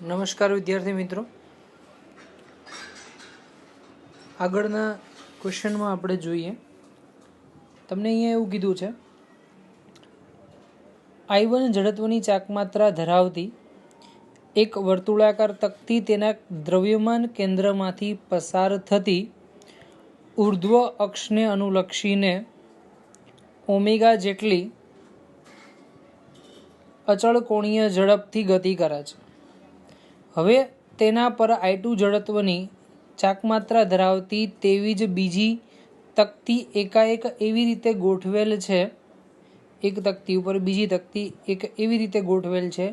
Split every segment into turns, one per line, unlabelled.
નમસ્કાર વિદ્યાર્થી મિત્રો, આગળના ક્વેશ્ચનમાં આપણે જોઈએ. તમને અહીંયા એવું કીધું છે, I1 જડત્વની ચાકમાત્રા ધરાવતી એક વર્તુળાકાર તકતી તેના દ્રવ્યમાન કેન્દ્રમાંથી પસાર થતી ઉર્ધ્વ અક્ષને અનુલક્ષીને ઓમેગા જેટલી અચળ કોણીય ઝડપથી ગતિ કરે છે. હવે તેના પર I2 જડત્વની ચાકમાત્રા ધરાવતી તેવી જ બીજી તકતી એકાએક એવી રીતે ગોઠવેલ છે, એક તકતી ઉપર બીજી તકતી એક એવી રીતે ગોઠવેલ છે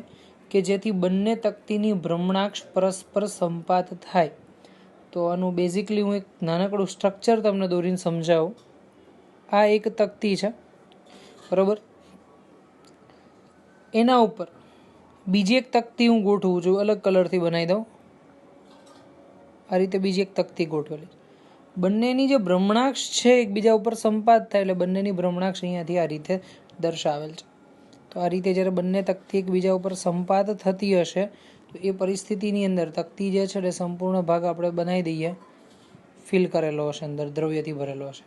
કે જેથી બંને તકતીની ભ્રમણાક્ષ પરસ્પર સંપાત થાય. તો આનું બેઝિકલી હું એક નાનકડું સ્ટ્રક્ચર તમને દોરીને સમજાવું. આ એક તકતી છે, બરાબર. એના ઉપર બીજી એક તકતી હું ગોઠવું છું, અલગ કલરથી બનાવી દઉં. આ રીતે બીજી એક તકતી ગોઠવેલી. બંનેની જે ભ્રમણાક્ષ છે એકબીજા ઉપર સંપાત થાય, એટલે બંનેની ભ્રમણાક્ષ અહીંયાથી આ રીતે દર્શાવેલ છે. તો આ રીતે જ્યારે બંને તકતી એકબીજા ઉપર સંપાત થતી હશે તો એ પરિસ્થિતિની અંદર તકતી જે છે એ સંપૂર્ણ ભાગ આપણે બનાવી દઈએ, ફિલ કરેલો હશે, અંદર દ્રવ્યથી ભરેલો હશે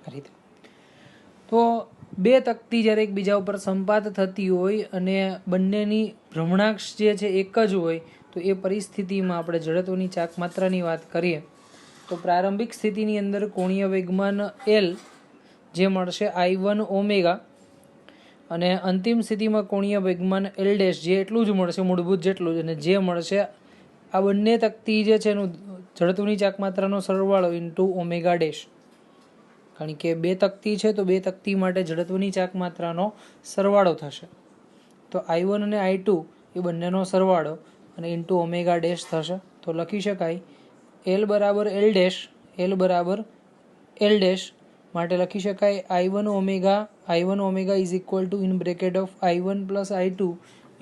આ રીતે. તો બે તકતી જ્યારે એકબીજા ઉપર સંપાત થતી હોય અને બંનેની ભ્રમણાક્ષ જે છે એક જ હોય તો એ પરિસ્થિતિમાં આપણે જડત્વની ચાકમાત્રાની વાત કરીએ તો પ્રારંભિક સ્થિતિની અંદર કોણીય વેગમાન L જે મળશે I1 ઓમેગા, અને અંતિમ સ્થિતિમાં કોણીય વેગમાન L ડેશ જે એટલું જ મળશે, મૂળભૂત જેટલું જ, અને જે મળશે આ બંને તકતી જે છે એનું જડત્વની ચાકમાત્રાનો સરવાળો ઇન્ટુ ઓમેગા ડેશ. કારણ કે બે તકતી છે તો બે તકતી માટે જડત્વની ચાકમાત્રાનો સરવાળો થશે. તો I1 અને I2 એ બંનેનો સરવાળો અને ઇન્ટુ ઓમેગા ડેશ થશે. તો લખી શકાય L બરાબર L ડેશ, L બરાબર L ડેશ માટે લખી શકાય I1 omega is equal to in bracket of I1 plus I2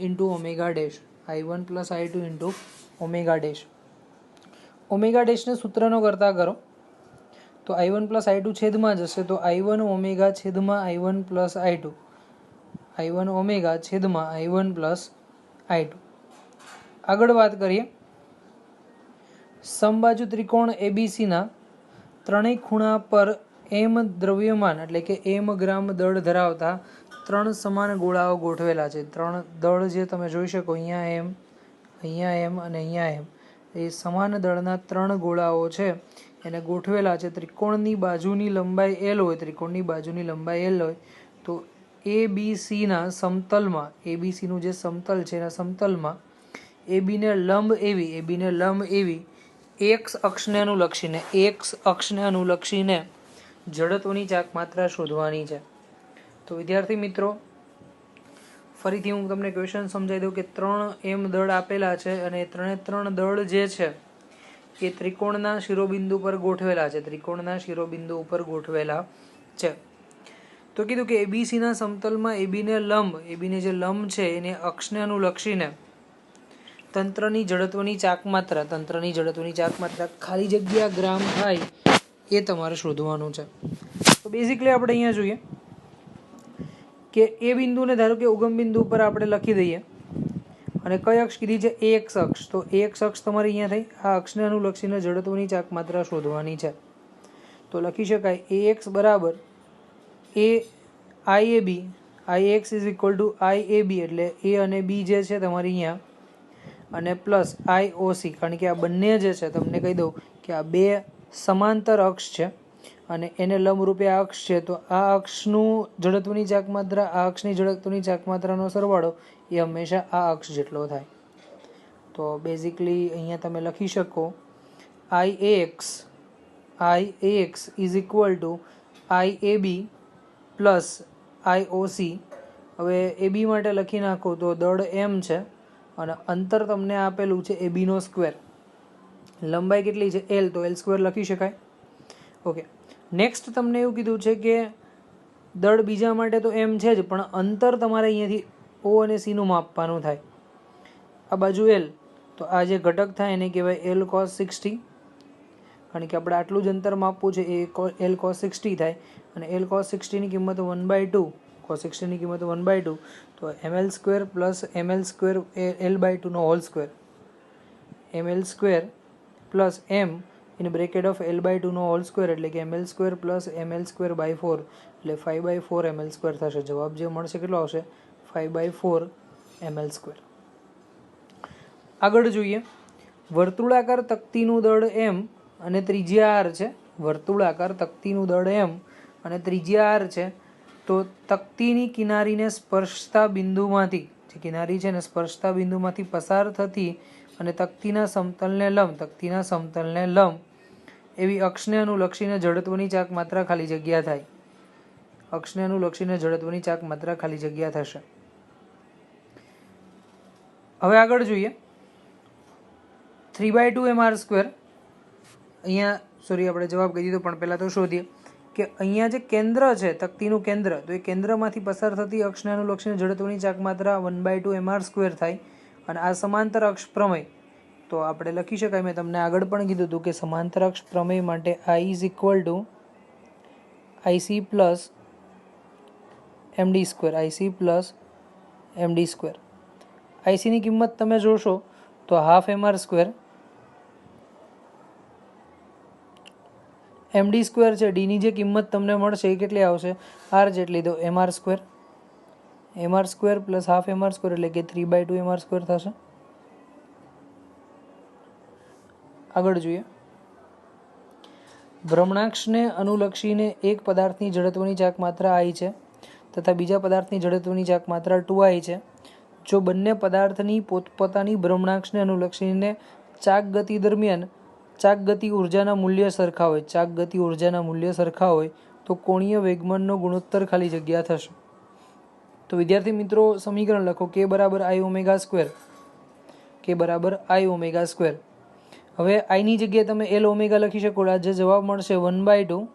into omega dash, I1 plus I2 into omega dash. Omega ડેશને સૂત્રનો કરતા કરો તો I1 પ્લસ I2 છેદમાં જશે, તો I1 ઓમેગા છેદમાં I1 plus I2, I1 omega છેદમાં I1 પ્લસ I2. આગળ વાત કરીએ, સમબાજુ ત્રિકોણ ABCના ત્રણેય ખૂણા પર M દ્રવ્યમાન એટલે કે M ગ્રામ દળ ધરાવતા ત્રણ સમાન ગોળાઓ ગોઠવેલા છે. ત્રણ દળ જે તમે જોઈ શકો, અહીંયા M, અહીંયા M અને અહીંયા M, એ સમાન દળના ત્રણ ગોળાઓ છે એને ગોઠવેલા છે. ત્રિકોણની બાજુની લંબાઈ L હોય, ત્રિકોણની બાજુની લંબાઈ L હોય તો ABCના સમતલમાં, ABCનું જે સમતલ છે એના સમતલમાં ABને લંબ એવી X અક્ષને અનુલક્ષીને જડત્વની ચાકમાત્રા શોધવાની છે. તો વિદ્યાર્થી મિત્રો, ફરીથી હું તમને ક્વેશ્ચન સમજાવી દઉં કે ત્રણ M દળ આપેલા છે અને ત્રણ દળ જે છે એ ત્રિકોણના શિરોબિંદુ પર ગોઠવેલા છે, ત્રિકોણના શિરોબિંદુ ઉપર ગોઠવેલા છે. તો કીધું કે ABCના સમતલમાં ABને જે લંબ છે એને અક્ષને અનુલક્ષીને તંત્રની જડત્વની ચાકમાત્રા ખાલી જગ્યા ગ્રામ થાય એ તમારે શોધવાનું છે. તો બેઝિકલી આપણે અહીંયા જોઈએ કે એ બિંદુને ધારો કે ઉગમ બિંદુ ઉપર આપણે લખી દઈએ અને કઈ અક્ષ કીધી છે? AX અક્ષ. તો AX અક્ષ તમારી અહીંયા થઈ. આ અક્ષને અનુલક્ષીને જડત્વની ચાકમાત્રા શોધવાની છે. તો લખી શકાય AX બરાબર IAB, IX is equal two IAB એટલે A અને B જે છે તમારી અહીંયા, અને પ્લસ IOC, કારણ કે આ બંને જે છે તમને કહી દઉં કે આ બે સમાંતર અક્ષ છે અને એને લંબરૂપે આ અક્ષ છે. તો આ અક્ષનું જડત્વની ચાકમાત્રા, આ અક્ષની જડત્વની ચાકમાત્રાનો સરવાળો એ હંમેશા આ અક્ષ જેટલો થાય. તો બેઝિકલી અહીંયા તમે લખી શકો IAX is equal two IAB plus IOC. હવે AB માટે લખી નાખો તો દળ M છે અને અંતર તમને આપેલું છે AB નો સ્ક્વેર. લંબાઈ કેટલી છે? L, તો L સ્ક્વેર લખી શકાય. ઓકે, નેક્સ્ટ તમને એવું કીધું છે કે દળ બીજા માટે તો M છે જ, પણ અંતર તમારે અહીંયાથી O અને C નું માપવાનું થાય. આ બાજુ L, તો આ જે ઘટક થાય એને કહેવાય L cos 60, કારણ કે આપણે આટલું જ અંતર માપવું છે એ L cos 60 થાય. અને L cos 60ની કિંમત 1/2, cos 60ની કિંમત 1/2, તો ml square plus ml square L/2 નો whole square. ml² plus m in bracket of l/2 નો હોલ સ્ક્વેર એટલે કે ml² પ્લસ ml²/4 એટલે 5/4 ml² થશે. જવાબ જે મળશે કેટલો આવશે? 5/4 ml². આગળ જોઈએ, વર્તુળાકાર તકતીનું દળ m અને ત્રિજ્યા r છે. વર્તુળાકાર તકતીનું દળ m અને ત્રિજ્યા r છે. તો તકતીની કિનારીને સ્પર્શતા બિંદુમાંથી, જે કિનારી છે ને સ્પર્શતા બિંદુમાંથી પસાર થતી અને તકતીના સમતલને લંબ એવી અક્ષને અનુલક્ષીને જડત્વની ચાક માત્રા ખાલી જગ્યા થાય. અક્ષને અનુલક્ષીને જડત્વની ચાક માત્રા ખાલી જગ્યા થશે. હવે આગળ જોઈએ, 3/2 mr². અહીંયા આપણે જવાબ કહી દીધો, પણ પહેલાં તો શોધીએ કે અહીંયા જે કેન્દ્ર છે તકતીનું કેન્દ્ર, તો એ કેન્દ્રમાંથી પસાર થતી અક્ષને અનુલક્ષીને જડત્વની ચાક માત્રા 1/2 mr² થાય. અને આ સમાંતર અક્ષ પ્રમેય, તો આપણે લખી શકાય, મેં તમને આગળ પણ કીધું હતું કે સમાંતર અક્ષ પ્રમેય માટે I = IC પ્લસ MD². ICની કિંમત તમે જોશો તો 1/2 mr². MD² છે, ડીની જે કિંમત તમને મળશે એ કેટલી આવશે? r જેટલી, તો mr² પ્લસ 1/2 mr² એટલે કે 3/2 mr² થશે. આગળ જોઈએ, ભ્રમણાક્ષને અનુલક્ષીને એક પદાર્થની જડત્વની ચાક માત્રા I છે તથા બીજા પદાર્થની જડત્વની ચાક માત્રા 2I છે. જો બંને પદાર્થની પોતપોતાની ભ્રમણાક્ષને અનુલક્ષીને ચાક ગતિ દરમિયાન ચાક ગતિ ઉર્જાના મૂલ્ય સરખા હોય તો કોણીય વેગમાનનો ગુણોત્તર ખાલી જગ્યા થશે. તો વિદ્યાર્થી મિત્રો, સમીકરણ લખો k = I². હવે I ની જગ્યાએ તમે L ઓમેગા લખી શકો. આ જે જવાબ મળશે 1/2.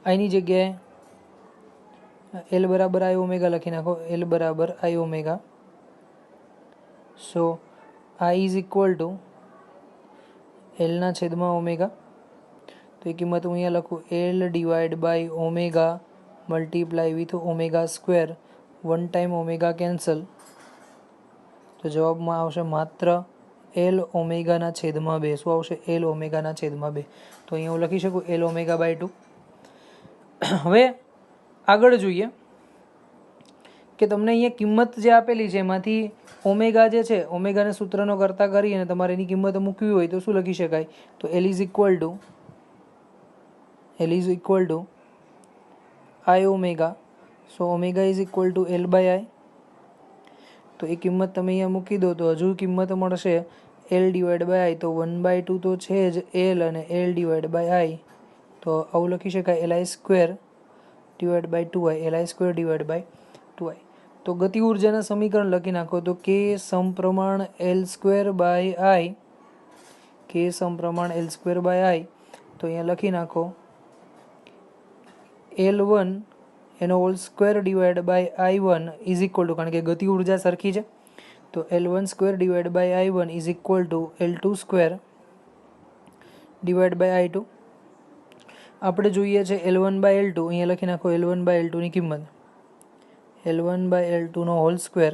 I ની જગ્યાએ L = I ઓમેગા લખી નાખો. L = I omega. So I = L/ઓમેગા. તો એ કિંમત હું અહીંયા લખું, L/ઓમેગા multiply with omega. 1 time omega cancel, તો જવાબમાં આવશે માત્ર L ઓમેગાના છેદમાં 2. શું આવશે? L ઓમેગાના છેદમાં 2. તો અહીંયા હું લખી શકું L ઓમેગા/2. હવે આગળ જોઈએ કે તમને અહીંયા કિંમત જે આપેલી છે એમાંથી ઓમેગા જે છે, ઓમેગાને સૂત્રનો કરતા કરી અને તમારે એની કિંમત મૂકવી હોય તો શું લખી શકાય? તો L = I omega. So omega = L/I. તો એ કિંમત તમે અહીંયા મૂકી દો તો હજુ કિંમત મળશે L/I. તો 1/2 તો છે જ L અને L/I. તો આવું લખી શકાય Li²/2I. તો ગતિ ઉર્જાના સમીકરણ લખી નાખો. તો K સમપ્રમાણ L²/I. તો અહીંયા લખી નાખો L1 એનો whole square / I1 is equal two, કારણ કે ગતિ ઉર્જા સરખી છે, તો L1² / I1 is equal two L2² / I2. આપણે જોઈએ છે L1/L2. અહીંયા લખી નાખો L1/L2 ની કિંમત. L1/L2 નો whole square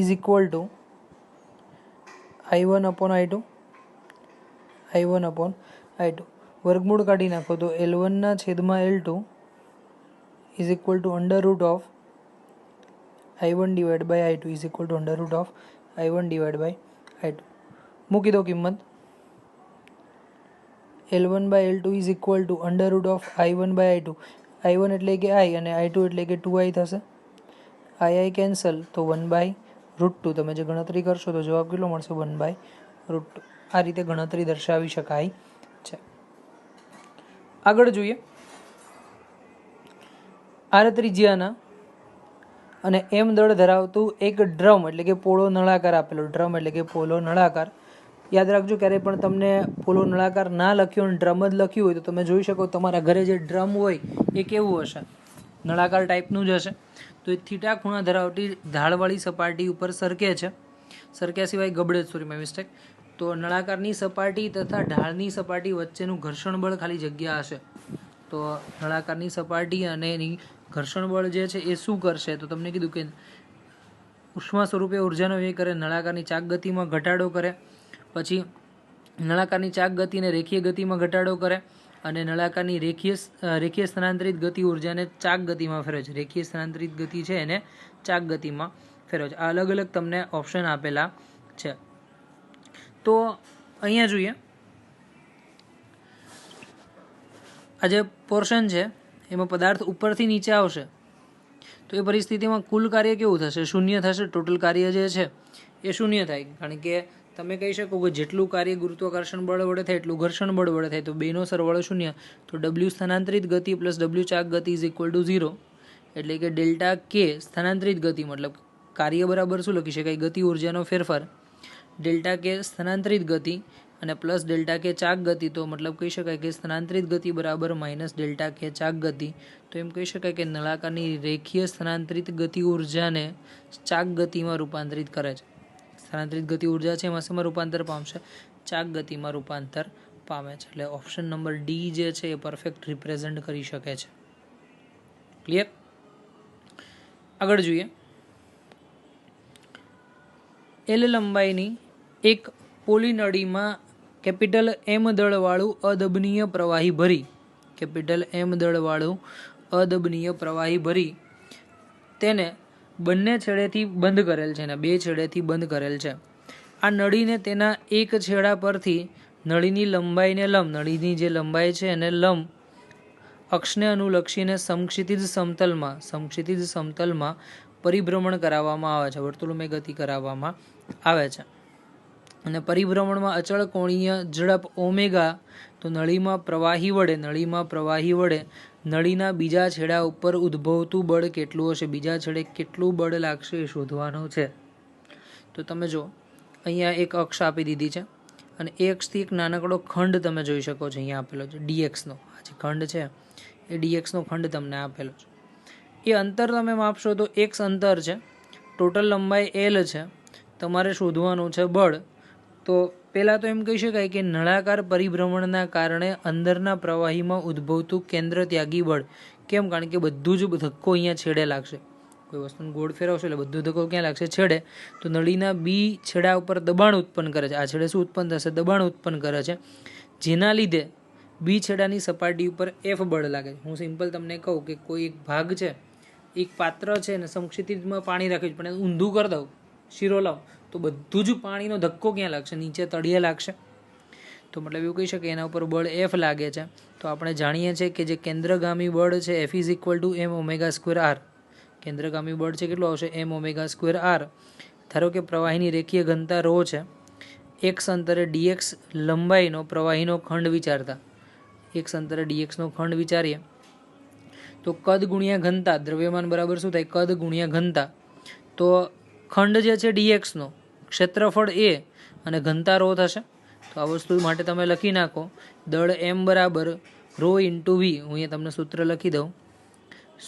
is equal to I1/I2. વર્ગમૂળ કાઢી નાખો તો L1/L2 is equal to √I1/I2 મૂકી દો કિંમત. L1/L2 is equal to √I1/I2. I1 એટલે કે I અને I2 એટલે કે 2I થશે. I કેન્સલ, તો 1/√2. તમે જે ગણતરી કરશો તો જવાબ કેટલો મળશે? 1/√2. આ રીતે ગણતરી દર્શાવી શકાય છે. આગળ જોઈએ, R ત્રિજ્યાના અને M દળ ધરાવતું એક ડ્રમ એટલે કે પોલો નળાકાર આપેલો. ડ્રમ એટલે કે પોલો નળાકાર. યાદ રાખજો, ક્યારેય પણ તમને પોલો નળાકાર ના લખ્યો અને ડ્રમ જ લખ્યું હોય તો તમે જોઈ શકો તમારા ઘરે જે ડ્રમ હોય એ કેવું હશે? નળાકાર ટાઈપનું જ હશે. તો એ થીટા ખૂણા ધરાવતી ઢાળવાળી સપાટી ઉપર સરકે છે. સરક્યા સિવાય ગબડે, માય મિસ્ટેક. તો નળાકારની સપાટી તથા ઢાળની સપાટી વચ્ચેનું ઘર્ષણ બળ ખાલી જગ્યા હશે. તો નળાકારની સપાટી અને એની ઘર્ષણ બળ જે છે એ શું કરશે? તો તમને કીધું કે ઉષ્મા સ્વરૂપે ઉર્જાનો વ્યય કરે, નળાકારની ચાક ગતિમાં ઘટાડો કરે, પછી નળાકારની ચાક ગતિને રેખીય ગતિમાં ઘટાડો કરે, અને નળાકારની રેખીય સ્થાનાંતરિત ગતિ ઉર્જાને ચાક ગતિમાં ફેરવે છે. રેખીય સ્થાનાંતરિત ગતિ છે એને ચાક ગતિમાં ફેરવે છે. આ અલગ અલગ તમને ઓપ્શન આપેલા છે. તો અહીંયા જોઈએ, આ જે પોર્શન છે એમાં પદાર્થ ઉપરથી નીચે આવશે તો એ પરિસ્થિતિમાં કુલ કાર્ય કેવું થશે? શૂન્ય થશે. ટોટલ કાર્ય જે છે એ શૂન્ય થાય, કારણ કે તમે કહી શકો કે જેટલું કાર્ય ગુરુત્વાકર્ષણ બળ વડે થાય એટલું ઘર્ષણ બળ વડે થાય, તો બેનો સરવાળો શૂન્ય. તો ડબલ્યુ સ્થાનાંતરિત ગતિ પ્લસ ડબલ્યુ ચાક ગતિ ઇઝ ઇક્વલ ટુ 0, એટલે કે ડેલ્ટા કે સ્થાનાંતરિત ગતિ મતલબ કાર્ય બરાબર શું લખી શકાય? ગતિ ઉર્જાનો ફેરફાર ડેલ્ટા કે સ્થાનાંતરિત ગતિ અને પ્લસ ડેલ્ટા કે ચાક ગતિ. તો મતલબ કહી શકાય કે સ્થાનાંતરિત ગતિ બરાબર માઇનસ ડેલ્ટા કે ચાક ગતિ. તો એમ કહી શકાય કે નળાકારની રેખીય સ્થાનાંતરિત ગતિ ઉર્જાને ચાક ગતિમાં રૂપાંતરિત કરે છે. સ્થાનાંતરિત ગતિ ઉર્જા છે એમાં શેમાં રૂપાંતર પામશે? ચાક ગતિમાં રૂપાંતર પામે છે. એટલે ઓપ્શન નંબર ડી જે છે એ પરફેક્ટ રિપ્રેઝન્ટ કરી શકે છે. ક્લિયર? આગળ જોઈએ, એલ લંબાઈની એક પોલી નળીમાં કેપિટલ એમ દળવાળું અદબનીય પ્રવાહી ભરી, કેપિટલ એમ દળવાળું અદબનીય પ્રવાહી ભરી તેને બંને છેડેથી બંધ કરેલ છે અને બે છેડેથી બંધ કરેલ છે. આ નળીને તેના એક છેડા પરથી નળીની લંબાઈને લંબ, નળીની જે લંબાઈ છે એને લંબ અક્ષને અનુલક્ષીને સમક્ષિતિજ સમતલમાં પરિભ્રમણ કરાવવામાં આવે છે, વર્તુળમય ગતિ કરાવવામાં આવે છે. અને પરિભ્રમણમાં અચળ કોણીય ઝડપ ઓમેગા, તો નળીમાં પ્રવાહી વડે નળીના બીજા છેડા ઉપર ઉદ્ભવતું બળ કેટલું હશે? બીજા છેડે કેટલું બળ લાગશે એ શોધવાનું છે. તો તમે જો અહીંયા એક અક્ષ આપી દીધી છે અને એ અક્ષથી એક નાનકડો ખંડ તમે જોઈ શકો છો અહીંયા આપેલો છે ડીએક્સનો. આ જે ખંડ છે એ ડીએક્સનો ખંડ તમને આપેલો છે. એ અંતર તમે માપશો તો એક્સ અંતર છે, ટોટલ લંબાઈ એલ છે, તમારે શોધવાનું છે બળ. તો પહેલાં તો એમ કહી શકાય કે નળાકાર પરિભ્રમણના કારણે અંદરના પ્રવાહીમાં ઉદ્ભવતું કેન્દ્ર ત્યાગી બળ. કેમ? કારણ કે બધું જ ધક્કો અહીંયા છેડે લાગશે. કોઈ વસ્તુને ગોળ ફેરવશો એટલે બધું ધક્કો ક્યાં લાગશે? છેડે. તો નળીના બી છેડા ઉપર દબાણ ઉત્પન્ન કરે છે. આ છેડે શું ઉત્પન્ન થશે? દબાણ ઉત્પન્ન કરે છે, જેના લીધે બી છેડાની સપાટી ઉપર એફ બળ લાગે છે. હું સિમ્પલ તમને કહું કે કોઈ એક ભાગ છે, એક પાત્ર છે ને સમક્ષિતિજમાં પાણી રાખ્યું છે, પણ ઊંધું કરી દઉં, શીરો લાવ, તો બધું જ પાણીનો ધક્કો ક્યાં લાગશે? નીચે તળિયે લાગશે. તો મતલબ એવું કહી શકે એના ઉપર બળ એફ લાગે છે. તો આપણે જાણીએ છીએ કે જે કેન્દ્રગામી બળ છે F is equal to M omega square R. કેન્દ્રગામી બળ છે કેટલું આવશે? M omega square R. ધારો કે પ્રવાહીની રેખીય ઘનતા રો છે, એક્સ અંતરે ડીએક્સ લંબાઈનો પ્રવાહીનો ખંડ વિચારતા, એક્સ અંતરે ડીએક્સનો ખંડ વિચારીએ તો કદ ગુણ્યા ઘનતા, દ્રવ્યમાન બરાબર શું થાય? કદ ગુણ્યા ઘનતા. તો ખંડ જે છે ડીએક્સનો, ક્ષેત્રફળ એ અને ઘનતા રો થશે. તો આ વસ્તુ માટે તમે લખી નાખો દળ એમ બરાબર રો ઇન્ટુ વી. હું અહીંયા તમને સૂત્ર લખી દઉં,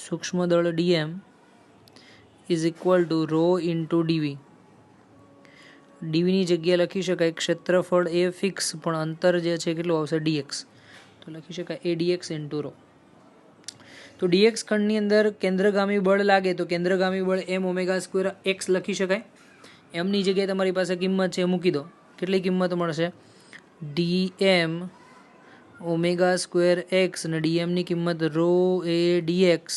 સૂક્ષ્મ દળ DM is equal to rho into DV. ડીવીની જગ્યાએ લખી શકાય ક્ષેત્રફળ એ ફિક્સ, પણ અંતર જે છે કેટલું આવશે? ડીએક્સ. તો લખી શકાય એ ડીએક્સ ઇન્ટુ રો. તો ડીએક્સ ખંડની અંદર કેન્દ્રગામી બળ લાગે તો કેન્દ્રગામી બળ એમ ઓમેગા સ્ક્વેર એક્સ લખી શકાય. એમની જગ્યાએ તમારી પાસે કિંમત છે મૂકી દો. કેટલી કિંમત મળશે? ડીએમ ઓમેગા સ્ક્વેર એક્સ અને ડીએમની કિંમત rho A DX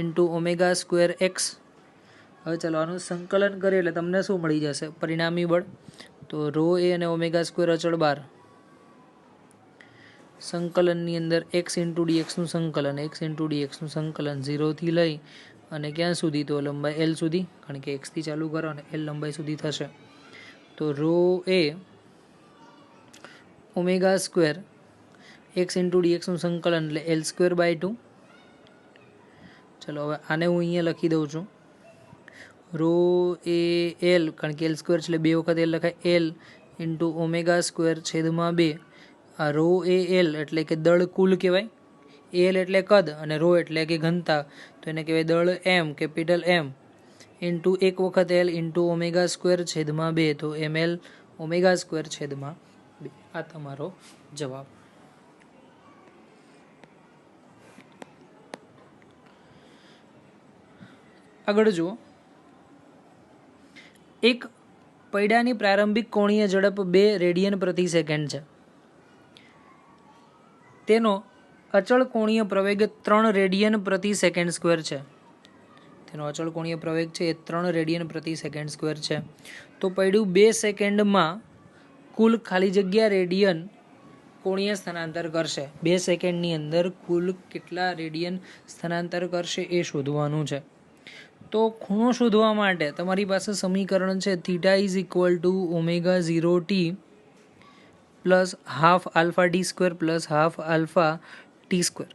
into omega square X. હવે ચાલો આનું સંકલન કરીએ એટલે તમને શું મળી જશે? પરિણામી બળ. તો રો એ અને ઓમેગા સ્ક્વેર અચળ બાર, સંકલનની અંદર એક્સ ઇન્ટુ ડીએક્સનું સંકલન, એક્સ ઇન્ટુ ડીએક્સનું સંકલન 0થી લઈ અને ક્યાં સુધી? તો લંબાઈ એલ સુધી, કારણ કે એક્સથી ચાલુ કરો અને એલ લંબાઈ સુધી થશે. તો રો એ ઓમેગા સ્ક્વેર એક્સ ઇન્ટુ ડીએક્સનું સંકલન એટલે એલ સ્ક્વેર બાય 2. ચલો હવે આને હું અહીંયા લખી દઉં છું રો એ એલ, કારણ કે એલ સ્ક્વેર છે એટલે 2 વખત એલ લખાય, એલ ઇન્ટુ ઓમેગા સ્ક્વેર છેદમાં 2. આ રો એ એલ એટલે કે દળ કુલ કહેવાય, એલ એટલે કદ અને રો એટલે કે ઘનતા, તો એને કહેવાય દળ એમ, કેપિટલ એમ ઇન્ટુ 1 વખત એલ ઇન્ટુ ઓમેગા સ્ક્વેર છેદમાં 2. તો એમ એલ ઓમેગા સ્ક્વેર છેદમાં 2. આ તમારો જવાબ. આગળ જુઓ, એક પૈડાની પ્રારંભિક કોણીય ઝડપ 2 રેડિયન પ્રતિ સેકન્ડ છે. તેનો અચળ કોણીય પ્રવેગ 3 રેડિયન પ્રતિ સેકન્ડ સ્ક્વેર છે. તેનો અચળ કોણીય પ્રવેગ છે એ 3 રેડિયન પ્રતિ સેકન્ડ સ્ક્વેર છે. તો પૈડું 2 સેકન્ડમાં કુલ ખાલી જગ્યા રેડિયન કોણીય સ્થાનાંતર કરશે. 2 સેકન્ડની અંદર કુલ કેટલા રેડિયન સ્થાનાંતર કરશે એ શોધવાનું છે. તો ખૂણો શોધવા માટે તમારી પાસે સમીકરણ છે theta is equal two omega 0t plus half alpha T square plus half alpha T square.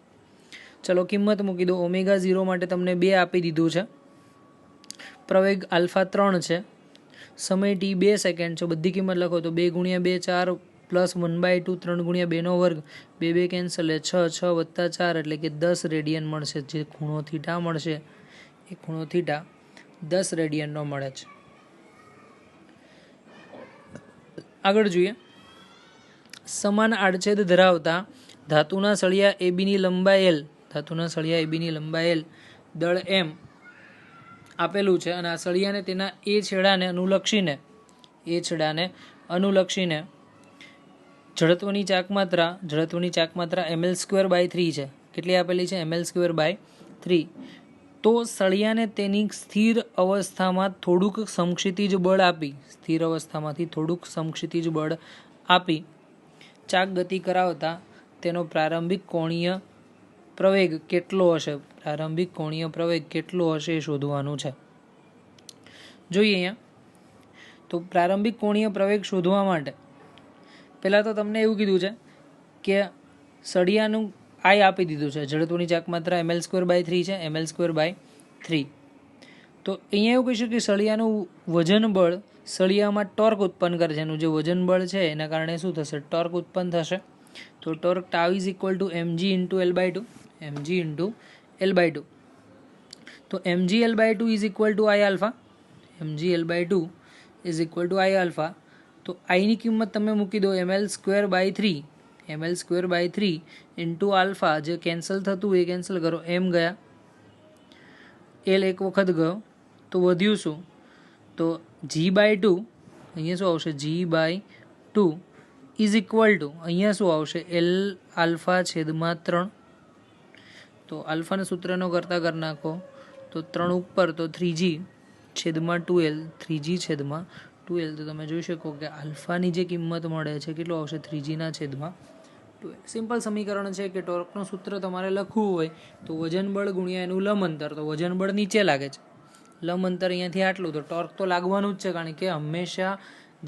ચલો કિંમત મૂકી દો. ઓમેગા 0 માટે તમને 2 આપી દીધું છે, પ્રવેગ આલ્ફા 3 છે, સમય ટી 2 સેકન્ડ છે. બધી કિંમત લખો તો 2 ગુણ્યા 2 4 પ્લસ 1/2 3 ગુણ્યા 2 નો વર્ગ 2 2 કેન્સલ 6 6 વત્તા 4 એટલે કે 10 રેડિયન મળશે. જે ખૂણો થીટા મળશે એ ખૂણો થીટા 10 રેડિયનનો મળે છે. આગળ જોઈએ. સમાન આડછેદ ધરાવતા ધાતુના સળિયા એબીની લંબાઈ L, ધાતુના સળિયા એબીની લંબાઈ L દળ M આપેલું છે અને આ સળિયાને તેના એ છેડાને અનુલક્ષીને જડત્વની ચાકમાત્રા ml²/3 છે. કેટલી આપેલી છે? ml²/3. તો સળિયાને તેની સ્થિર અવસ્થામાં થોડુંક સમક્ષિતિજ બળ આપી ચાક ગતિ કરાવતા તેનો પ્રારંભિક કોણીય પ્રવેગ કેટલો હશે એ શોધવાનું છે. જોઈએ અહીંયા. તો પ્રારંભિક કોણીય પ્રવેગ શોધવા માટે પહેલાં તો તમને એવું કીધું છે કે સળિયાનું આઈ આપી દીધું છે. જડત્વની ચાકમાત્રા ml²/3 છે, ml²/3. તો અહીંયા એવું કહીશું કે સળિયાનું વજન બળ સળિયામાં ટોર્ક ઉત્પન્ન કરે છે. એનું જે વજન બળ છે એના કારણે શું થશે? ટોર્ક ઉત્પન્ન થશે. તો torque tau is equal two mg into L/2. તો mg L/2 is equal two I alpha. તો આઈની કિંમત તમે મૂકી દો ml²/3 ઇન્ટુ આલ્ફા. જે કેન્સલ થતું એ કેન્સલ કરો. m ગયા, L એક વખત ગયો તો વધ્યું શું? તો g/2 અહીંયા શું આવશે? g/2 ઇઝ ઇક્વલ ટુ અહીંયા શું આવશે? L આલ્ફા છેદમાં 3. તો આલ્ફાના સૂત્રનો કરતા કરી નાખો તો 3 ઉપર તો 3g છેદમાં 2l. તો તમે જોઈ શકો કે આલ્ફાની જે કિંમત મળે છે કેટલું આવશે? 3g/2l. સિમ્પલ સમીકરણ છે કે ટોર્કનું સૂત્ર તમારે લખવું હોય તો વજન બળ ગુણ્યા એનું લંબ અંતર. તો વજન બળ નીચે લાગે છે, લંબ અંતર અહીંયાથી આટલું, તો ટોર્ક તો લાગવાનું જ છે, કારણ કે હંમેશા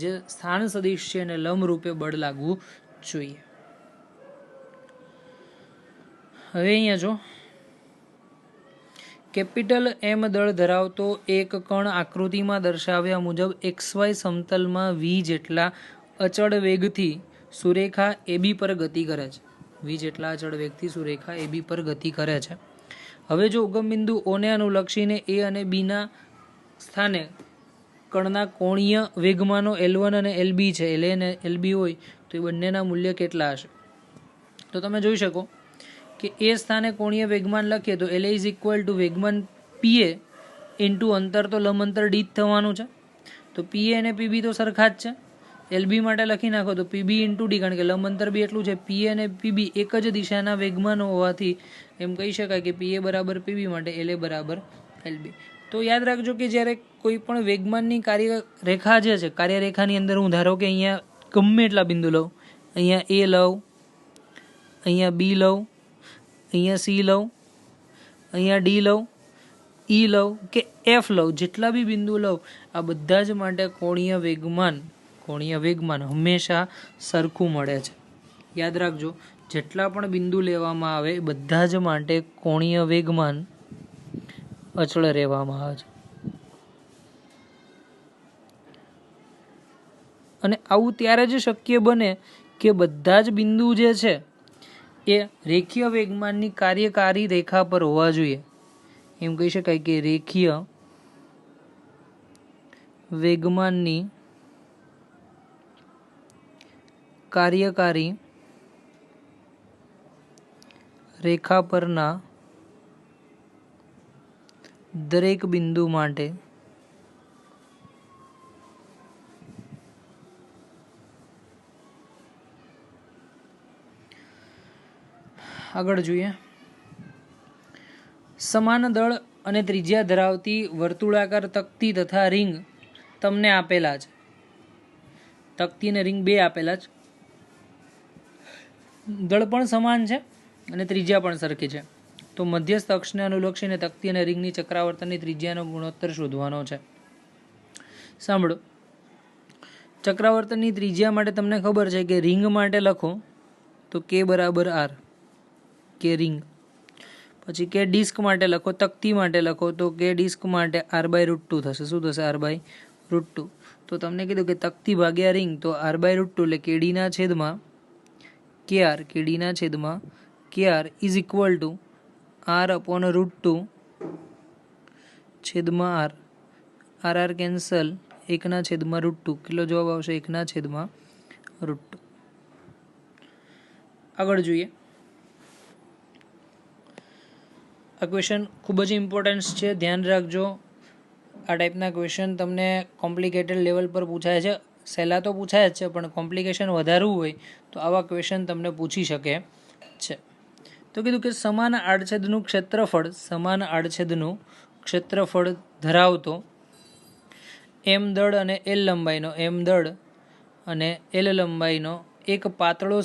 જે સ્થાન સદિશ છે એને લંબ રૂપે બળ લાગવું જોઈએ. હવે અહીંયા જો કેપિટલ M દળ ધરાવતો એક કણ આકૃતિમાં દર્શાવ્યા મુજબ XY સમતલમાં v જેટલા અચળ વેગથી સુરેખા AB પર ગતિ કરે છે. હવે જો ઉગમ બિંદુ O ને અનુલક્ષીને A અને B ના સ્થાને કણના કોણીય વેગમાનો L1 અને LB છે, LA અને LB હોય તો એ બંનેના મૂલ્ય કેટલા હશે? તો તમે જોઈ શકો કે એ સ્થાને કોણીય વેગમાન લખીએ તો LA ઇઝ ઇક્વલ ટુ વેગમાન PA ઇન્ટુ અંતર, તો લંબ અંતર D જ થવાનું છે. તો PA અને PB તો સરખા જ છે. LB માટે લખી નાખો તો PB ઇન્ટુ D, કારણ કે લંબ અંતર બી એટલું છે. PA અને PB એક જ દિશાના વેગમાન હોવાથી એમ કહી શકાય કે PA બરાબર PB માટે LA બરાબર LB. તો યાદ રાખજો કે જ્યારે કોઈ પણ વેગમાનની કાર્યરેખા જે છે, કાર્યરેખાની અંદર હું ધારો કે અહીંયા ગમે એટલા બિંદુ લઉં, અહીંયા A લઉં, અહીંયા B લઉં, અહીંયા C લઉં, અહીંયા D લઉં, E લઉં કે F લઉં, જેટલા બી બિંદુ લઉં, આ બધા જ માટે કોણીય વેગમાન હંમેશા સરખું મળે છે. યાદ રાખજો, જેટલા પણ બિંદુ લેવામાં આવે બધા જ માટે કોણીય વેગમાન અચળ રહેવામાં આવે છે. અને આવું ત્યારે જ શક્ય બને કે બધા જ બિંદુ જે છે એ રેખીય વેગમાનની કાર્યકારી રેખા પર હોવા જોઈએ. એમ કહી શકાય કે રેખીય વેગમાનની કાર્યકારી રેખા પરના દરેક બિંદુ માટે આગળ જોઈએ, સમાન દળ અને ત્રિજ્યા ધરાવતી વર્તુળાકાર તકતી તથા રિંગ તમને આપેલા છે. તકતી અને રિંગ બે આપેલા છે. દળ પણ સમાન છે અને ત્રિજ્યા પણ સરખી છે. તો મધ્યસ્થ અક્ષને અનુલક્ષીને તકતી અને રિંગની ચક્રાવર્તનની ત્રિજ્યાનો ગુણોત્તર શોધવાનો છે. સાંભળો, ચક્રાવર્તનની ત્રિજ્યા માટે તમને ખબર છે કે રિંગ માટે લખો તો k બરાબર r, કે રિંગ. પછી કે ડિસ્ક માટે લખો, તકતી માટે લખો તો કે ડિસ્ક માટે r/√2 થશે. શું થશે? r/√2. તો તમને કીધું કે તકતી ભાગ્યા રિંગ, તો r/√2 એટલે kd ના છેદમાં kr, kd ના છેદમાં kr is equal two r/√2 છેદમાં r. r cancel, 1/√2. કેટલો જવાબ આવશે? 1/√2. આગળ જોઈએ, આ ક્વેશ્ચન ખૂબ જ ઇમ્પોર્ટન્સ છે, ધ્યાન રાખજો. આ ટાઈપના ક્વેશ્ચન તમને કોમ્પ્લિકેટેડ લેવલ પર પૂછાય છે. સહેલા તો પૂછાય જ છે, પણ કોમ્પ્લિકેશન વધારવું હોય તો આવા ક્વેશ્ચન તમને પૂછી શકે છે. તો કીધું કે સમાન આડછેદનું ક્ષેત્રફળ ધરાવતો m દળ અને l લંબાઈનો એક પાતળો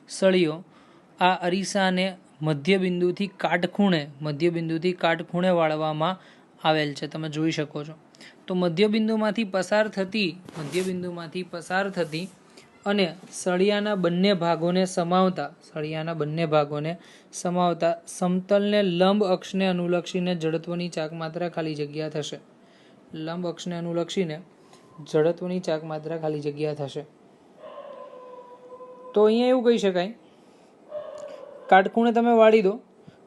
સળિયો આ અરીસાને મધ્યબિંદુથી કાટખૂણે વાળવામાં આવેલ છે. તમે જોઈ શકો છો. તો મધ્યબિંદુમાંથી પસાર થતી અને સળિયાના બંને ભાગોને સમાવતા સમતલને લંબ અક્ષને અનુલક્ષીને જડત્વની ચાકમાત્રા ખાલી જગ્યા થશે. તો અહીંયા એવું કહી શકાય, કાટખૂણે તમે વાળી દો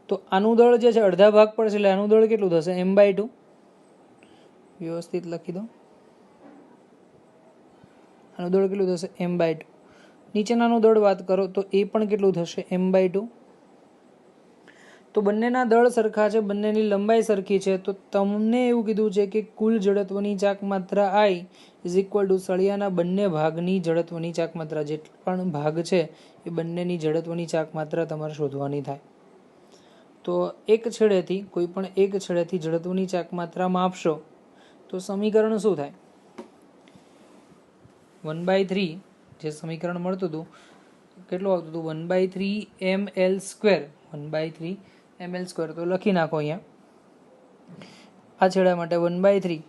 તો આનું દળ જે છે અડધા ભાગ પડશે, એટલે આનું દળ કેટલું થશે? m/2. વ્યવસ્થિત લખી દો. આનું દળ કેટલું થશે? m/2. નીચેનાનું દળ વાત કરો તો એ પણ કેટલું થશે? m/2. તો બંનેના દળ સરખા છે, બંનેની લંબાઈ સરખી છે. તો તમને એવું કીધું છે કે કુલ જડત્વની ચાકમાત્રા I ઇઝ ઇક્વલ ટુ સળિયાના બંને ભાગની જડત્વની ચાકમાત્રા. જે પણ ભાગ છે એ બંનેની જડત્વની ચાકમાત્રા તમારે શોધવાની થાય. તો કોઈ પણ એક છેડેથી જડત્વની ચાકમાત્રા માપશો તો સમીકરણ શું થાય? 1/3 જે સમીકરણ મળતું હતું કેટલું આવતું હતું? 1/3 ml². તો લખી નાખો અહીંયા આ છેડા માટે 1/3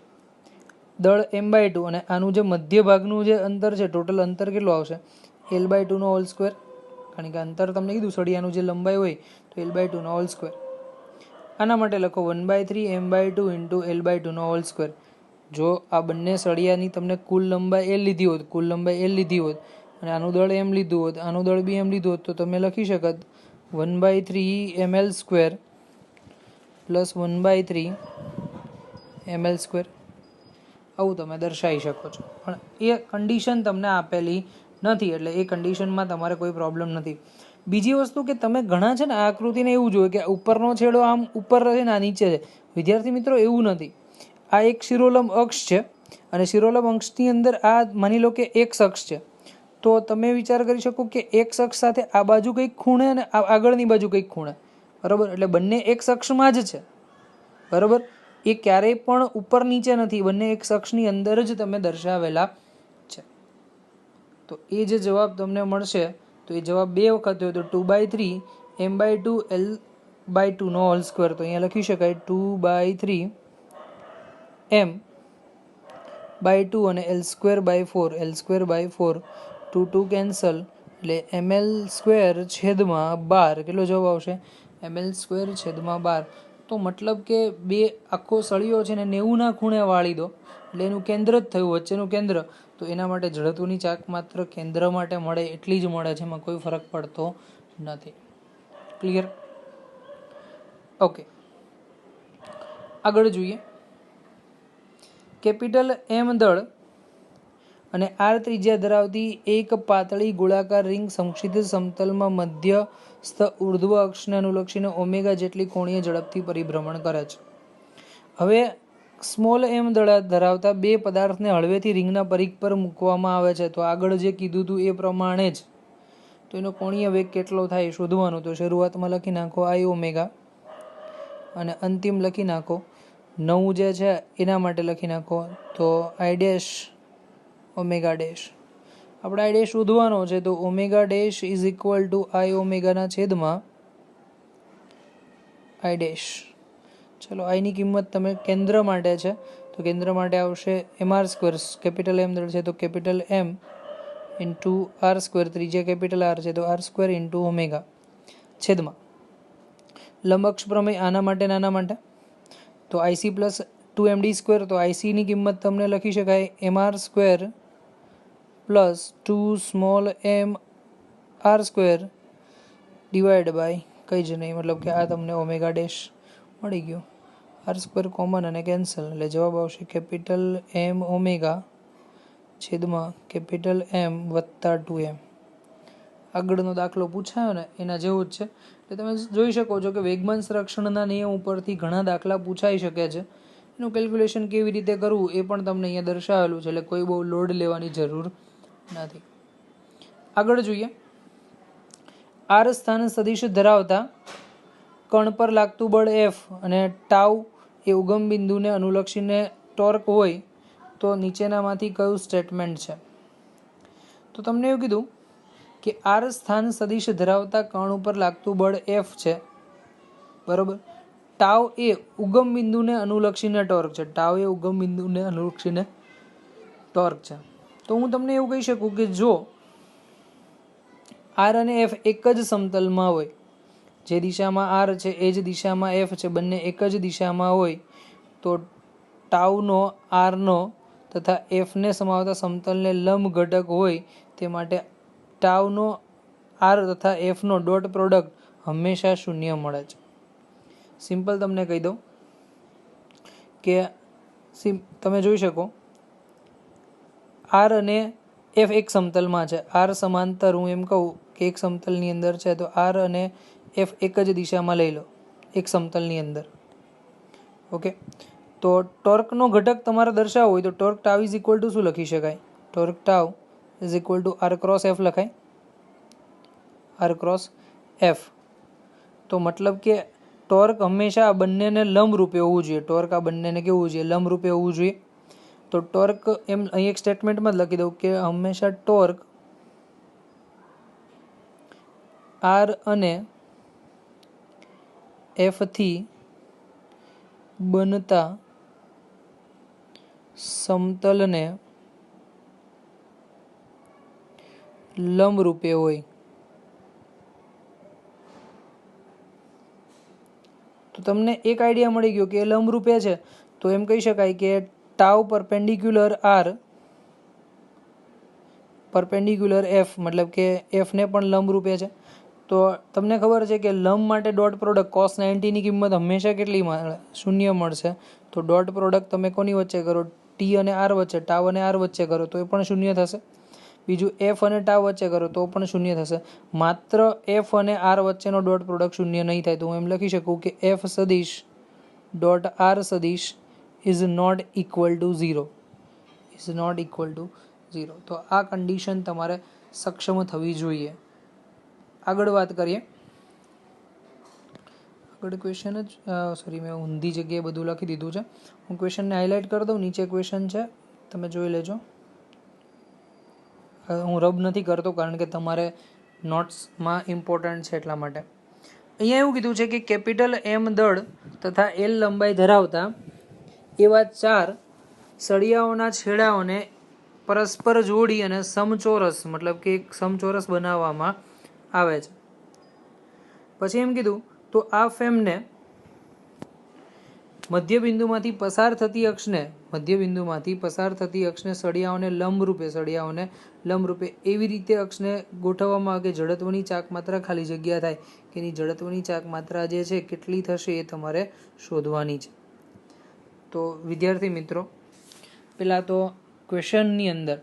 દળ m/2 અને આનું જે મધ્ય ભાગનું જે અંતર છે, ટોટલ અંતર કેટલું આવશે? l/2². કારણ કે અંતર તમને કીધું સળિયાનું જે લંબાઈ હોય તો l/2². આના માટે લખો 1/3 m/2 × l/2². જો આ બંને સળિયાની તમને કુલ લંબાઈ l લીધી હોત અને આનું દળ m લીધું હોત, આનું દળ બી m લીધું હોત, તો તમે લખી શકત 1/3 ml² પ્લસ 1/3 ml². આવું તમે દર્શાવી શકો છો. પણ એ કન્ડિશન તમને આપેલી નથી, એટલે એ કન્ડિશનમાં તમારે કોઈ પ્રોબ્લેમ નથી. બીજી વસ્તુ કે તમે ઘણા છે ને આ આકૃતિને એવું જોઈએ કે ઉપરનો છેડો આમ ઉપર રહે ને આ નીચે છે. વિદ્યાર્થી મિત્રો, એવું નથી. આ એક શિરોલંબ અક્ષ છે અને શિરોલંબ અક્ષની અંદર આ માની લો કે x અક્ષ છે. તો તમે વિચાર કરી શકો કે x અક્ષ સાથે આ બાજુ કંઈક ખૂણે અને આગળની બાજુ કંઈક ખૂણે, બરાબર? એટલે બંને x અક્ષમાં જ છે, બરાબર? એ ક્યારેય પણ ઉપર નીચે નથી, બંને x અક્ષની અંદર જ તમે દર્શાવેલા છે. તો એ જે જવાબ તમને મળશે તો એ જવાબ બે વખત હોય તો 2/3 m/2 l/2². તો અહીંયા લખી શકાય 2/3 m/2 અને l²/4. 2 કેન્સલ, એટલે ml²/12. કેટલો જવાબ આવશે? ml²/12. તો મતલબ કે બે આખો સળિયો છે ને 90ના ખૂણે વાળી દો એટલે એનું કેન્દ્ર જ થયું, વચ્ચેનું કેન્દ્ર. તો એના માટે જડત્વની ચાક માત્ર કેન્દ્ર માટે મળે એટલી જ મળે છે, એમાં કોઈ ફરક પડતો નથી. ક્લિયર? ઓકે, આગળ જોઈએ. કેપિટલ M દળ અને R ત્રિજ્યા ધરાવતી એક પાતળી ગોળાકાર રિંગ સંક્ષિપ્ત સમતલમાં મધ્યસ્થ ઉર્ધ્વ અક્ષને અનુલક્ષીને ઓમેગા જેટલી કોણીય ઝડપથી પરિભ્રમણ કરે છે. હવે સ્મોલ m દળ ધરાવતા બે પદાર્થને હળવેથી રિંગના પરિઘ પર મૂકવામાં આવે છે. તો આગળ જે કીધું હતું એ પ્રમાણે જ. તો તો એનો કોણીય વેગ કેટલો થાય શોધવાનું. તો શરૂઆતમાં લખી નાખો આઈ ઓમેગા અને અંતિમ લખી નાખો 9 જે છે એના માટે લખી નાખો તો આઈ ડેશ ઓમેગા ડેશ. આપણે આઈ ડેશ શોધવાનો છે તો omega dash is equal to I ઓમેગાના છેદમાં આઈ ડેશ. ચલો આઈની કિંમત તમે કેન્દ્ર માટે છે તો કેન્દ્ર માટે આવશે mr સ્ક્વેર. કેપિટલ એમ દળ છે તો capital M into R square. ત્રિજ્યા કેપિટલ આર છે તો આર સ્ક્વેર ઇન્ટુ ઓમેગા છેદમાં લંબ અક્ષ પ્રમેય આના માટે નાના માટે તો આઈસી પ્લસ 2md સ્ક્વેર. તો આઈસીની કિંમત તમને લખી શકાય mr square plus 2 small M R square divide by કંઈ જ નહીં, મતલબ કે આ તમને ઓમેગા ડેશ મળી ગયો. આર સ્ક્વેર કોમન અને કેન્સલ એટલે જવાબ આવશે કેપિટલ એમ ઓમેગા છેદમાં કેપિટલ એમ વત્તા 2m. આગળનો દાખલો પૂછાયો ને એના જેવું જ છે. એટલે તમે જોઈ શકો છો કે વેગમાન સંરક્ષણના નિયમ ઉપરથી ઘણા દાખલા પૂછાઈ શકે છે. એનું કેલ્ક્યુલેશન કેવી રીતે કરવું એ પણ તમને અહીંયા દર્શાવેલું છે, એટલે કોઈ બહુ લોડ લેવાની જરૂર નથી. આગળ જોઈએ, આર સ્થાન સદિશ ધરાવતા કણ પર લાગતું બળ એફ અને ટાઉ એ ઉગમ બિંદુને અનુલક્ષીને ટોર્ક હોય તો નીચેનામાંથી કયું સ્ટેટમેન્ટ છે? તો તમને એવું કીધું કે આર સ્થાન સદિશ ધરાવતા કણ ઉપર લાગતું બળ એફ છે, બરોબર. ટાવ એ ઉગમ બિંદુને અનુલક્ષીને ટોર્ક છે. ટાવ એ ઉગમ બિંદુને અનુલક્ષીને ટોર્ક છે. તો હું તમને એવું કહી શકું કે જો આર અને એફ એક જ સમતલમાં હોય, જે દિશામાં આર છે એ જ દિશામાં એફ છે, બંને એક જ દિશામાં હોય, તો ટાઉનો આરનો તથા એફને સમાવતા સમતલને લંબ ઘટક હોય તે માટે ટાઉનો આર તથા એફનો ડોટ પ્રોડક્ટ હંમેશા શૂન્ય મળે છે. સિમ્પલ તમને કહી દઉં કે તમે જોઈ શકો આર અને એફ એક સમતલમાં છે. આર સમાંતર હું એમ કહું કે એક સમતલની અંદર છે તો આર અને એફ એક જ દિશામાં લઈ લો એક સમતલની અંદર. ઓકે, તો ટોર્કનો ઘટક તમારે દર્શાવવો હોય તો torque tau is equal to શું લખી શકાય? Torque tau is equal to R cross F લખાય. R cross F. તો મતલબ કે ટોર્ક હંમેશા આ બંનેને લંબ રૂપે હોવું જોઈએ. ટોર્ક આ બંનેને કેવું હોવું જોઈએ? લંબ રૂપે હોવું જોઈએ. તો ટોર્ક એમ અહીં એક સ્ટેટમેન્ટમાં જ લખી દઉં કે હંમેશા ટોર્ક આર અને એફથી બનતા સમતલને લંબ રૂપે હોય. તો તમને એક આઈડિયા મળી ગયો કે એ લંબ રૂપે છે. તો એમ કહી શકાય કે tau perpendicular R perpendicular F, મતલબ કે એફને પણ લંબ રૂપે છે. તો તમને ખબર છે કે લંબ માટે ડોટ પ્રોડક્ટ cos 90 ની કિંમત હંમેશા કેટલી મળે? શૂન્ય મળશે. તો ડોટ પ્રોડક્ટ તમે કોની વચ્ચે કરો? ટી અને આર વચ્ચે, ટાવ અને આર વચ્ચે કરો તો એ પણ શૂન્ય થશે. બીજું એફ અને ટાવ વચ્ચે કરો તો પણ શૂન્ય થશે. માત્ર એફ અને આર વચ્ચેનો ડોટ પ્રોડક્ટ શૂન્ય નહીં થાય. તો હું એમ લખી શકું કે એફ સદિશ ડોટ આર સદિશ is not equal to 0. Is not equal to 0. તો આ કન્ડિશન તમારે સક્ષમ થવી જોઈએ. આગળ વાત કરીએ. આગળ ક્વેશ્ચન જ મેં ઊંધી જગ્યાએ બધું લખી દીધું છે. હું ક્વેશ્ચનને હાઇલાઇટ કરી દઉં. નીચે ક્વેશ્ચન છે, તમે જોઈ લેજો. હું રબ નથી કરતો કારણ કે તમારે નોટ્સમાં ઇમ્પોર્ટન્ટ છે એટલા માટે. અહીંયા એવું કીધું છે કે કેપિટલ એમ દળ તથા એલ લંબાઈ ધરાવતા એવા 4 સળિયાઓના છેડાઓને પરસ્પર જોડી અને સમચોરસ, મતલબ કે એક સમચોરસ બનાવવામાં આવે છે. પછી એમ કીધું તો આ ફ્રેમને મધ્યબિંદુમાંથી પસાર થતી અક્ષને સળિયાઓને લંબ રૂપે એવી રીતે અક્ષને ગોઠવવામાં આવે કે જડત્વની ચાક માત્રા ખાલી જગ્યા થાય. કે એની જડત્વની ચાક માત્રા જે છે કેટલી થશે એ તમારે શોધવાની છે. તો વિદ્યાર્થી મિત્રો, પેલા તો ક્વેશ્ચનની અંદર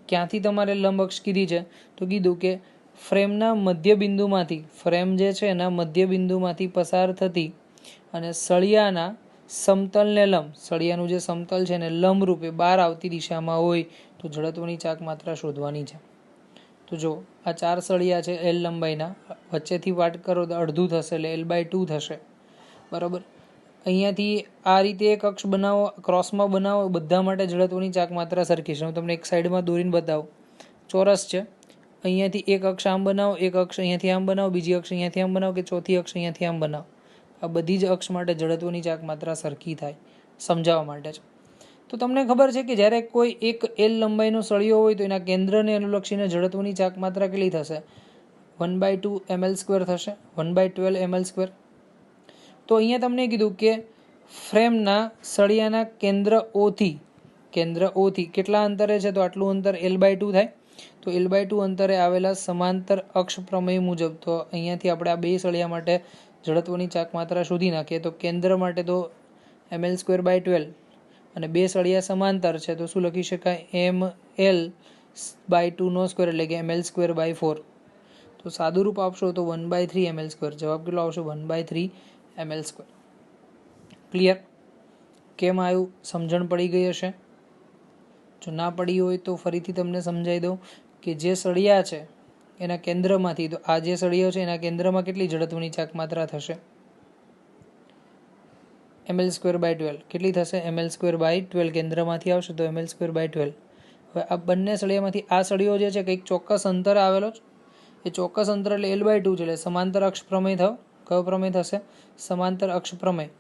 ક્યાંથી તમારે લંબ અક્ષ કીધી છે? તો કીધું કે ફ્રેમના મધ્યબિંદુમાંથી, ફ્રેમ જે છે એના મધ્યબિંદુમાંથી પસાર થતી અને સળિયાના સમતલને લંબ, સળિયાનું જે સમતલ છે એને લંબ રૂપે બહાર આવતી દિશામાં હોય તો જડત્વની ચાક માત્રા શોધવાની છે. તો તો જો આ 4 સળિયા છે L લંબાઈના, વચ્ચેથી વાટ કરો તો અડધું થશે એટલે L/2 થશે, બરાબર. અહીંયાથી આ રીતે એક અક્ષ બનાવો, ક્રોસમાં બનાવો, બધા માટે જડત્વની ચાક માત્રા સરખી છે. હું તમને એક સાઈડમાં દોરીને બતાવું. ચોરસ છે, અહીંયાથી એક અક્ષ આમ બનાવો, એક અક્ષ અહીંયાથી આમ બનાવો, બીજી અક્ષ અહીંયાથી આમ બનાવો, કે ચોથી અક્ષ અહીંયાથી આમ બનાવો. આ બધી જ અક્ષ માટે જડત્વની ચાક માત્રા સરખી થાય, સમજાવવા માટે છે. તો તમને ખબર છે કે જ્યારે કોઈ એક L લંબાઈનો સળિયો હોય તો એના કેન્દ્રને અનુલક્ષીને જડત્વની ચાક માત્રા કેટલી થશે? 1/2 ml² થશે, 1/12 ml². તો અહીંયા તમને કીધું કે ફ્રેમના સળિયાના કેન્દ્ર ઓથી કેટલા અંતરે છે? તો આટલું અંતર L/2 થાય. તો L/2 અંતરે આવેલા સમાંતર અક્ષ પ્રમેય મુજબ, તો અહીંયાથી આપણે આ બે સળિયા માટે જડત્વની ચાક માત્રા શોધી નાખીએ. તો કેન્દ્ર માટે તો ml²/12 અને બે સળિયા સમાંતર છે તો શું લખી શકાય? ml/2² એટલે કે ml²/4. તો સાદું રૂપ આપશો તો 1/3 ml². જવાબ કેટલો આવશે? 1/3 ml². ક્લિયર? કેમ આવ્યું? સમજણ પડી ગઈ હશે. જો ના પડી હોય તો ફરીથી તમને સમજાવી દઉં કે જે સળિયા છે એના કેન્દ્રમાંથી, તો આ જે સળિયો છે એના કેન્દ્રમાં કેટલી જડત્વની ચાક માત્રા થશે? ml²/12. કેટલી થશે? ml²/12. કેન્દ્રમાંથી આવશે તો ml²/12. હવે આ બંને સળિયામાંથી આ સળિયો જે છે કંઈક ચોક્કસ અંતર આવેલો છે, એ ચોક્કસ અંતર એટલે L/2 છે, એટલે સમાંતર અક્ષ પ્રમેય થયો. કયો પ્રમેય થશે? સમાંતર અક્ષ પ્રમેય.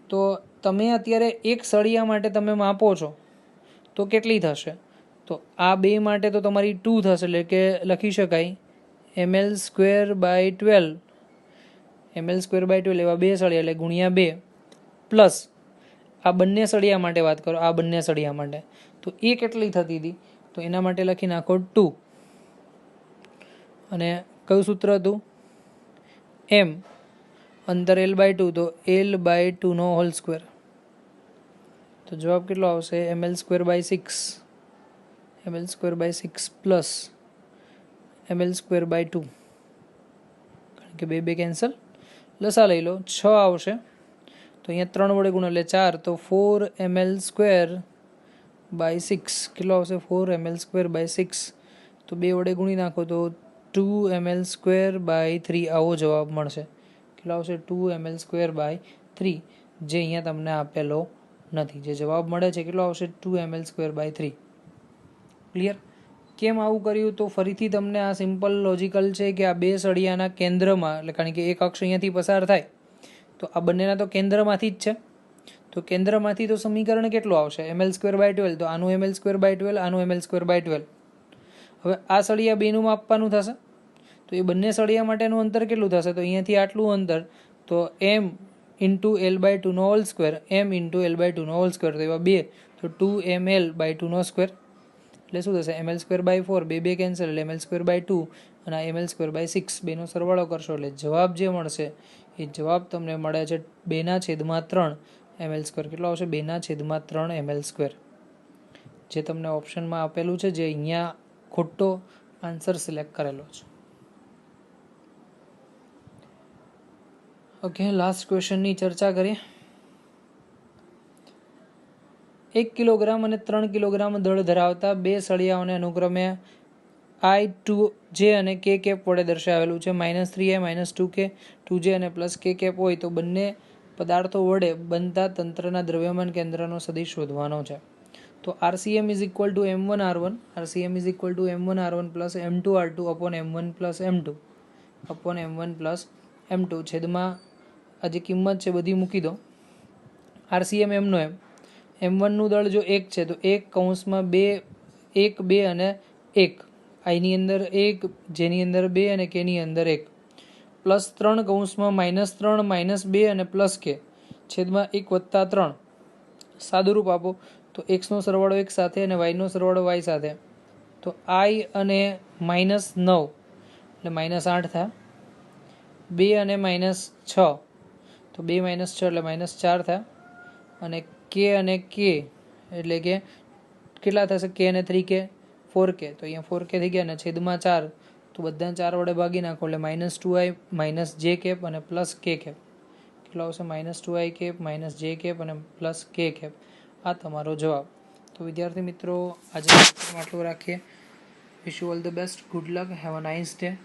તો તમે અત્યારે એક સળિયા માટે તમે માપો છો તો કેટલી થશે? તો આ બે માટે તો તમારી 2 થશે, એટલે કે લખી શકાય ml²/12. ml²/12 એવા બે સળિયા એટલે ગુણ્યા 2, પ્લસ આ બંને સળિયા માટે વાત કરો, આ બંને સળિયા માટે તો એ કેટલી થતી હતી? તો એના માટે લખી નાખો 2. અને કયું સૂત્ર હતું? m અંતર L/2, તો L/2². તો જવાબ કેટલો આવશે? ml²/6 plus ml²/2. કારણ કે બે કેન્સલ, લસા લઈ લો, 6 આવશે. તો અહીંયા 3 વડે ગુણ એટલે 4, તો 4 ml²/6. કેટલો આવશે? 4 ml²/6. તો 2 વડે ગુણી નાખો તો 2 ml²/3 આવો જવાબ મળશે. કેટલો આવશે? 2 ml²/3, જે અહીંયા તમને આપેલો નથી. જે જવાબ મળે છે કેટલો આવશે? 2 ml²/3. ક્લિયર? કેમ આવું કર્યું? તો ફરીથી તમને આ સિમ્પલ લોજિકલ છે કે આ બે સળિયાના કેન્દ્રમાં, એટલે કારણ કે એક અક્ષ અહીંયાથી પસાર થાય તો આ બંનેના તો કેન્દ્રમાંથી જ છે, તો કેન્દ્રમાંથી તો સમીકરણ કેટલું આવશે? ml²/12. તો આનું ml²/12, આનું ml²/12. હવે આ સળિયા બેનું માપવાનું થશે, તો એ બંને સળિયા માટેનું અંતર કેટલું થશે? તો અહીંયાથી આટલું અંતર, તો m × L/2², m × L/2². તો એવા બે, તો 2ml/2². એટલે શું થશે? ml²/4, બે કેન્સલ એટલે ml²/2 અને આ ml²/6. બેનો સરવાળો કરશો એટલે જવાબ જે મળશે એ જવાબ તમને મળે છે 2/3 ml². કેટલો આવશે? 2/3 ml², જે તમને ઓપ્શનમાં આપેલું છે, જે અહીંયા ખોટો આન્સર સિલેક્ટ કરેલો છે. ઓકે, લાસ્ટ ક્વેશ્ચનની ચર્ચા કરીએ. 1 કિલોગ્રામ અને 3 કિલોગ્રામ દળ ધરાવતા બે સળિયાઓને અનુક્રમે I2j અને k કેપ વડે દર્શાવેલું છે. -3i, -2k, 2j અને +k કેપ હોય તો બંને પદાર્થો વડે બનતા તંત્રના દ્રવ્યમાન કેન્દ્રનો સદિશ શોધવાનો છે. તો RCM = m1r1, RCM = m1r1 + m2r2 upon m1 + m2 upon m1 + m2 છેદમાં આ જે કિંમત છે બધી મૂકી દો. RCM m નો m1 નું દળ જો 1 છે તો 1 કૌંસમાં 2, 1, 2 અને 1, i ની અંદર 1, j ની અંદર 2 અને k ની અંદર 1, +3 કૌંસમાં -3, -2 અને +k છેદમાં 1 + 3. સાદું રૂપ આપો તો x નો સરવાળો x સાથે અને y નો સરવાળો y સાથે. તો i અને -9 એટલે -8 થાય, 2 અને -6 તો 2 - 6 એટલે -4 થાય, અને k અને k એટલે કે કેટલા થશે? k અને 3k 4k. તો અહીંયા 4k થઈ ગયા, અને છેદમાં 4, તો બધા 4 વડે ભાગી નાખો એટલે -2i -j કેપ અને +k કેપ. કેટલો આવશે? -2i કેપ -j કેપ અને +k કેપ. આ તમારો જવાબ. તો વિદ્યાર્થી મિત્રો, આજે આટલું રાખીએ. Wish you all the best, good luck, have a nice day.